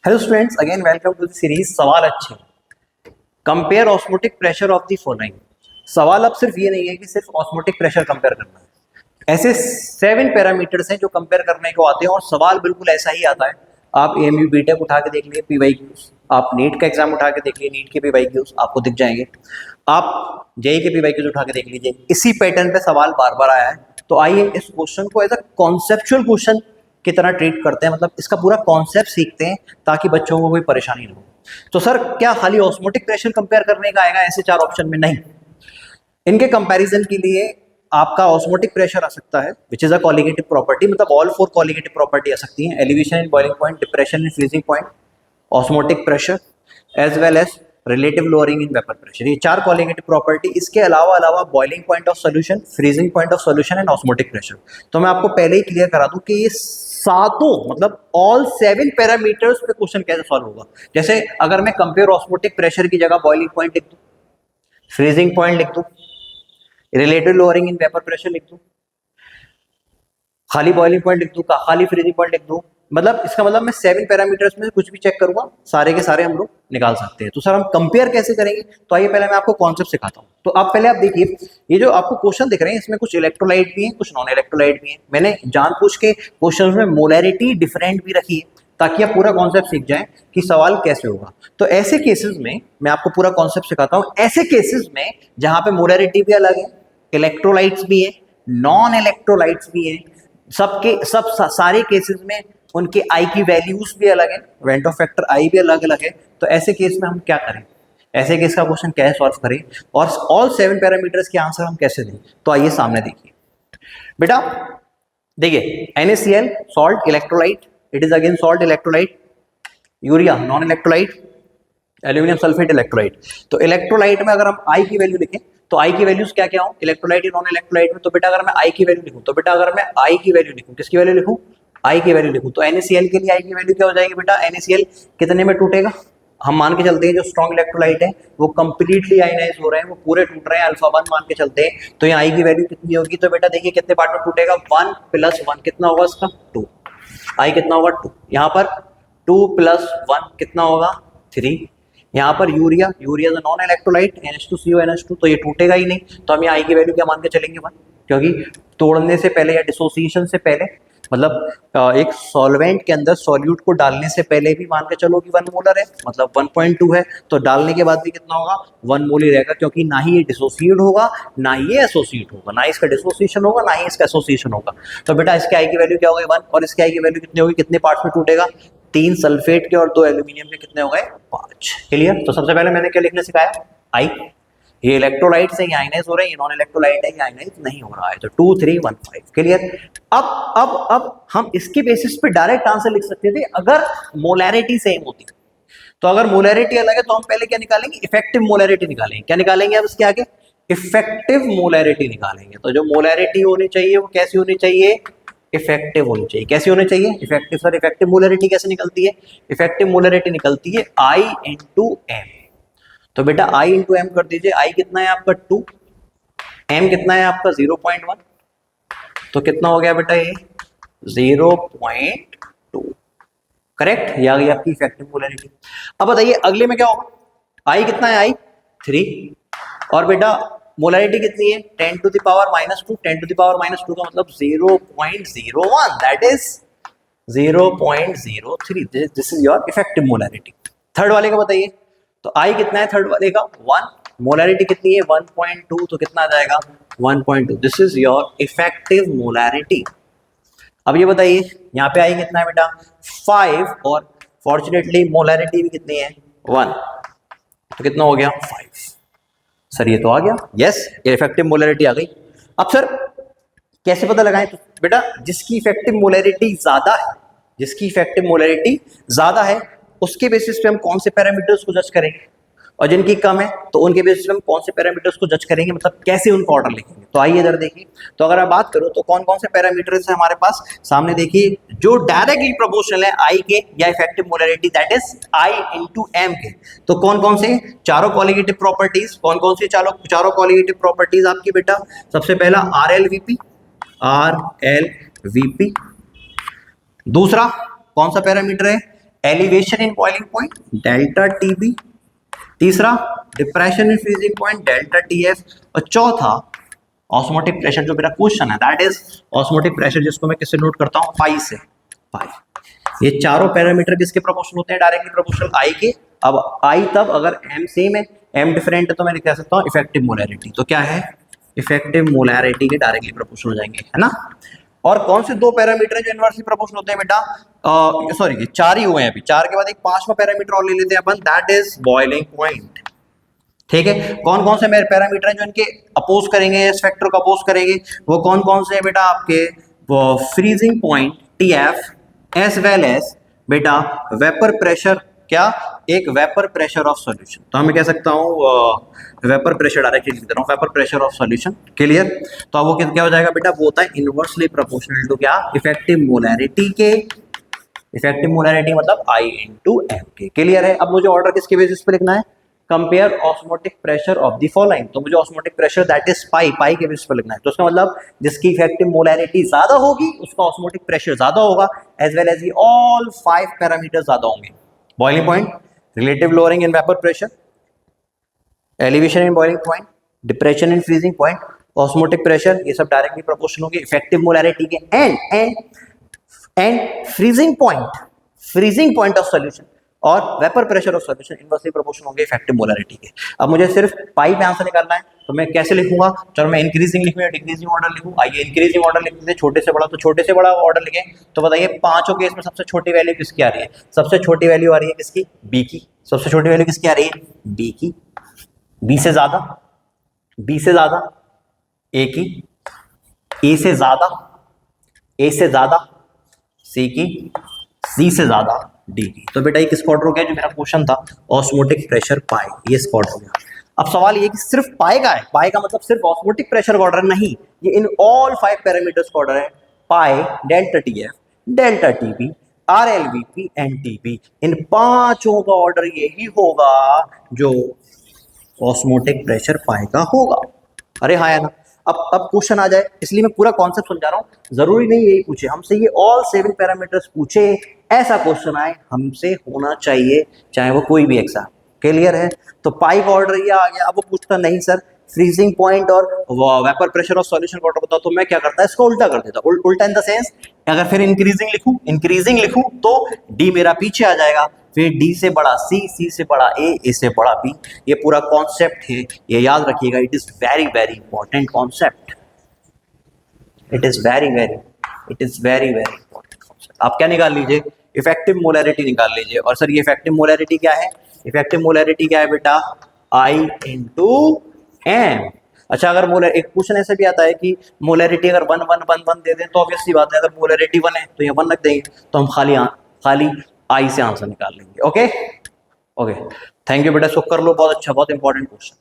Hello students, again welcome to the series सवाल अच्छे। Compare osmotic pressure of the following. सवाल अब सिर्फ ये नहीं है कि सिर्फ ऑस्मोटिक प्रेशर कंपेयर करना है। ऐसे 7 पैरामीटर्स हैं जो कंपेयर करने को आते हैं और सवाल बिल्कुल ऐसा ही आता है। आप एएमयू बीटेक उठा के देख लिए पीवाईक्यूज, आप नीट का एग्जाम उठा के देख लिए, नीट के पीवाईक्यूज आपको दिख जाएंगे। आप जेई के पीवाईक्यूज उठा के देख लीजिए, इसी पैटर्न पे सवाल बार बार आया है। तो आइए इस क्वेश्चन को एज अ कॉन्सेप्चुअल क्वेश्चन की तरह ट्रीट करते हैं, मतलब इसका पूरा कॉन्सेप्ट सीखते हैं ताकि बच्चों को कोई परेशानी ना हो। तो सर क्या खाली ऑस्मोटिक प्रेशर कंपेयर करने का आएगा ऐसे 4 ऑप्शन में? नहीं, इनके कंपैरिजन के लिए आपका ऑस्मोटिक प्रेशर आ सकता है which is a colligative property, मतलब ऑल 4 कॉलिगेटिव प्रॉपर्टी आ सकती हैं। Elevation in boiling point, depression in freezing point, osmotic pressure as well as relative lowering in vapour pressure, ये 4 कॉलिगेटिव प्रॉपर्टी। इसके अलावा boiling point of solution, freezing point of solution and osmotic pressure. तो मैं आपको पहले ही clear करा दूं कि ये सातों मतलब ऑल 7 पैरामीटर्स पे क्वेश्चन कैसे सॉल्व होगा। जैसे अगर मैं कंपेयर ऑस्मोटिक प्रेशर की जगह बॉइलिंग पॉइंट लिख दूं, फ्रीजिंग पॉइंट लिख दूं, relative lowering in vapour pressure लिख दूं, खाली बॉइलिंग पॉइंट लिख दूं, खाली फ्रीजिंग पॉइंट लिख दूं, मतलब इसका मतलब मैं 7 पैरामीटर्स में कुछ भी चेक करूंगा, सारे के सारे हम लोग निकाल सकते हैं। तो सर हम कंपेयर कैसे करेंगे? तो आइए पहले मैं आपको कॉन्सेप्ट सिखाता हूं। तो आप पहले आप देखिए, ये जो आपको क्वेश्चन दिख रहे हैं इसमें कुछ इलेक्ट्रोलाइट भी हैं, कुछ नॉन इलेक्ट्रोलाइट भी हैं। मैंने जानबूझ के क्वेश्चन में मोलैरिटी डिफरेंट भी रखी है ताकि आप पूरा कॉन्सेप्ट सीख जाएं कि सवाल कैसे होगा। तो ऐसे केसेस में मैं आपको पूरा कॉन्सेप्ट सिखाता हूं। ऐसे केसेस में जहां पे मोलैरिटी भी अलग है, इलेक्ट्रोलाइट्स भी है, नॉन इलेक्ट्रोलाइट्स भी है, सबके सब सारे केसेस में उनके आई की वैल्यूज भी अलग है, वेंटो फैक्टर आई भी अलग अलग है। तो ऐसे केस में हम क्या करें, ऐसे केस का क्वेश्चन कैसे सॉल्व करें और ऑल 7 पैरामीटर्स के आंसर हम कैसे दें? तो आइए सामने देखिए बेटा, देखिए NaCl salt electrolyte, it is again salt electrolyte, urea non electrolyte, aluminium sulphate electrolyte. तो इलेक्ट्रोलाइट में अगर हम आई की वैल्यू लिखें तो आई की वैल्यूज क्या क्या हो इलेक्ट्रोलाइट या नॉन इलेक्ट्रोलाइट में? तो बेटा अगर मैं आई की वैल्यू लिखूं, तो बेटा अगर मैं आई की वैल्यू लिखूं, किसकी वैल्यू लिखूं? आई की वैल्यू लिखूं तो NaCl के लिए आई की वैल्यू क्या हो जाएगी बेटा? NaCl कितने में टूटेगा? हम मान के चलते हैं जो स्ट्रॉन्ग इलेक्ट्रोलाइट है वो कंप्लीटली आयनाइज हो रहे हैं, वो पूरे टूट रहे हैं, अल्फा 1 मान के चलते हैं। तो यहाँ आई की वैल्यू कितनी होगी? तो बेटा देखिए कितने पार्ट में टूटेगा, 1 + 1 कितना होगा इसका? 2। आई कितना होगा? 2। यहाँ पर 2 + 1 कितना होगा? 3। यहाँ पर urea non electrolyte NH2CO NH2, तो ये टूटेगा ही नहीं। तो हम यहाँ आई की वैल्यू क्या मान के चलेंगे? 1, क्योंकि तोड़ने से पहले या डिसोसिएशन से पहले, मतलब एक सॉल्वेंट के अंदर सॉल्यूट को डालने से पहले भी मान के चलो कि 1 मोलर है, मतलब 1.2 है, तो डालने के बाद भी कितना होगा? 1 मोल ही रहेगा, क्योंकि ना ही ये डिसोसिएट होगा ना ही ये एसोसिएट होगा, ना ही इसका डिसोसिएशन होगा ना ही इसका एसोसिएशन होगा। तो बेटा इसके आई की वैल्यू क्या होगी? 1। और इसके आई की वैल्यू कितनी होगी? कितने पार्ट्स में टूटेगा? 3 सल्फेट के और 2 एल्यूमिनियम के कितने हो गए? 5। क्लियर? तो सबसे पहले मैंने क्या लिखना सिखाया? आई। ये इलेक्ट्रोलाइट से आयनाइज हो रहे हैं, ये नॉन इलेक्ट्रोलाइट है, ये आयनाइज नहीं हो रहा है। तो 2 3 1 5। क्लियर? अब हम इसके बेसिस पे डायरेक्ट आंसर लिख सकते थे अगर मोलैरिटी सेम होती। तो अगर मोलैरिटी अलग है तो हम पहले क्या निकालेंगे? इफेक्टिव मोलैरिटी निकालेंगे। क्या निकालेंगे अब इसके आगे? इफेक्टिव मोलैरिटी निकालेंगे। तो जो मोलैरिटी होनी चाहिए वो कैसी होनी चाहिए? इफेक्टिव होनी चाहिए। कैसी होनी चाहिए? इफेक्टिव। सर इफेक्टिव मोलैरिटी कैसे निकलती है? इफेक्टिव मोलैरिटी निकलती है I × M। तो बेटा I × M कर दीजिए। I कितना है आपका? 2, M कितना है आपका? 0.1, तो कितना हो गया बेटा? ये 0.2। करेक्ट? ये आ गई आपकी इफेक्टिव मोलैरिटी। अब बताइए अगले में क्या होगा? I कितना है? I 3, और बेटा मोलैरिटी कितनी है? 10⁻²। 10⁻² का मतलब 0.01, that is 0.03। This is your effective molarity. Third वाले का बताइए। तो आई कितना है थर्ड वाले का? 1। मोलैरिटी कितनी है? 1.2, तो कितना आ जाएगा? 1.2। This is your effective molarity. अब ये बताइए यहाँ पे आई कितना है बेटा? 5, और फॉर्चुनेटली मोलैरिटी भी कितनी है? 1, तो कितना हो गया? 5। सर ये तो आ गया, यस, ये इफेक्टिव मोलैरिटी आ गई। अब सर कैसे पता लगाएं? तो बेटा जिसकी इफेक्टिव मोलैरिटी ज्यादा है, जिसकी इफेक्टिव मोलैरिटी ज्यादा है उसके बेसिस पे हम कौन से पैरामीटर्स को जज करेंगे, और जिनकी कम है तो उनके बेसिस पे हम कौन से पैरामीटर्स को जज करेंगे, मतलब कैसे उनको ऑर्डर लिखेंगे। तो आइए इधर देखिए। तो अगर आप बात करो तो कौन कौन से पैरामीटर्स है हमारे पास सामने देखिए, जो डायरेक्टली प्रोपोर्शनल है आई के या effective molarity, that is I × M के। तो कौन कौन से? चारों कॉलिगेटिव प्रॉपर्टीज। कौन कौन से चारों कॉलिगेटिव प्रॉपर्टीज आपकी बेटा? सबसे पहला RLVP। दूसरा कौन सा पैरामीटर है? Elevation in boiling point delta TB, तीसरा depression in freezing point delta TF, और चौथा ऑस्मोटिक प्रेशर जो मेरा क्वेश्चन है दैट इज ऑस्मोटिक प्रेशर, जिसको मैं किससे नोट करता हूं, पाई से। पाई, ये चारों पैरामीटर किसके प्रोपोर्शनल होते हैं, डायरेक्टली प्रोपोर्शनल आई के। अब आई तब अगर एम सेम है, एम डिफरेंट है, तो मैं कह सकता हूं इफेक्टिव मोलैरिटी। तो क्या है, इफेक्टिव मोलैरिटी के डायरेक्टली प्रोपोर्शनल हो जाएंगे, है ना। और कौन से दो पैरामीटर है जो इनवर्सली प्रोपोर्शनल होते हैं बेटा, सॉरी ये चार ही हुए हैं अभी, चार के बाद एक पांचवा पैरामीटर और ले लेते हैं अपन, दैट इज बॉइलिंग पॉइंट। ठीक है, कौन कौन से मेरे पैरामीटर हैं जो इनके अपोज करेंगे, इस फैक्टर को अपोज करेंगे, वो कौन कौन से हैं बेटा, आपके वो freezing point TF as well as बेटा वेपर प्रेशर, क्या, एक वेपर प्रेशर ऑफ सॉल्यूशन। तो मैं कह सकता हूँ वेपर प्रेशर डायरेक्टली लिख दे रहा हूँ, vapour pressure of solution, clear. तो अब वो क्या हो जाएगा बेटा, वो होता है इनवर्सली प्रोपोर्शनल टू क्या, इफेक्टिव मोलैरिटी के, इफेक्टिव मोलैरिटी मतलब I इंटू एम के, क्लियर है। अब मुझे ऑर्डर किसके बेसिस पे लिखना है, compare osmotic pressure of the following. तो मुझे osmotic pressure that is pi, pi के बेसिस पे लिखना है। तो उसका मतलब जिसकी इफेक्टिव मोलैरिटी ज्यादा होगी उसका ऑस्मोटिक प्रेशर ज्यादा होगा, as well as all 5 parameter ज्यादा होंगे, boiling point, relative lowering in vapour pressure, elevation in boiling point, depression in freezing point, osmotic pressure, ये सब डायरेक्टली प्रोपोर्शनल होंगे इफेक्टिव मोलैरिटी के, and freezing point of solution और vapour pressure of solution inversely proportional होंगे effective molarity के। अब मुझे सिर्फ पाई पे आंसर निकालना है, तो मैं कैसे लिखूंगा, चलो मैं इंक्रीजिंग लिखूं या डिक्रीजिंग ऑर्डर लिखूं। आइए इंक्रीजिंग ऑर्डर लिखते हैं, छोटे से बड़ा, तो छोटे से बड़ा ऑर्डर लिखें। तो बताइए पांचों केस में सबसे छोटी वैल्यू किसकी आ रही है, सबसे छोटी वैल्यू आ रही है किसकी, बी की। सबसे छोटी वैल्यू किसकी आ रही है, बी की। बी से ज्यादा, बी से ज्यादा ए की, ए से ज्यादा, ए से ज्यादा सी की, सी से ज्यादा डी की। तो बेटा ये किस ऑर्डर हो गया, जो मेरा क्वेश्चन था ऑस्मोटिक प्रेशर पाई, ये इसका ऑर्डर हो गया। अब सवाल ये कि सिर्फ पाई का है, पाई का मतलब सिर्फ ऑस्मोटिक प्रेशर का ऑर्डर नहीं, ये इन ऑल 5 पैरामीटर्स का ऑर्डर है, pi, delta TF, delta TB, RLVP and TB, इन पांचों का ऑर्डर यही होगा जो ऑस्मोटिक प्रेशर पाई का होगा। अरे हाँ या ना। अब क्वेश्चन आ जाए, इसलिए मैं पूरा कॉन्सेप्ट समझा रहा हूं, जरूरी नहीं यही पूछे हमसे, ये ऑल 7 पैरामीटर्स पूछे, ऐसा क्वेश्चन आए हमसे होना चाहिए, चाहे वो कोई भी एग्जाम, क्लियर है। तो पाई का ऑर्डर ये आ गया। अब वो पूछता नहीं सर फ्रीजिंग पॉइंट और वेपर प्रेशर ऑफ सॉल्यूशन का ऑर्डर बताओ, तो मैं क्या करता है, इसको उल्टा कर देता, उल्टा इन द सेंस, अगर फिर इंक्रीजिंग लिखूं तो डी मेरा पीछे आ जाएगा, फिर डी से बड़ा सी, सी से बड़ा ए से बड़ा बी। ये पूरा कॉन्सेप्ट है, ये याद रखिएगा, it is very very important concept, it is very very important concept. आप क्या निकाल लीजिए, इफेक्टिव मोलैरिटी निकाल लीजिए। और सर ये इफेक्टिव मोलैरिटी क्या है, इफेक्टिव मोलैरिटी क्या है बेटा, आई इंटू एम। अच्छा, अगर मोलर, एक क्वेश्चन ऐसे भी आता है कि मोलैरिटी अगर 1 1 1 1 दे दें तो ऑब्वियस सी बात है, अगर मोलैरिटी 1 है तो ये 1 रख देंगे, तो हम खाली आई से आंसर निकाल लेंगे। ओके ओके, थैंक यू बेटा, इसको कर लो, बहुत अच्छा, बहुत इंपॉर्टेंट क्वेश्चन।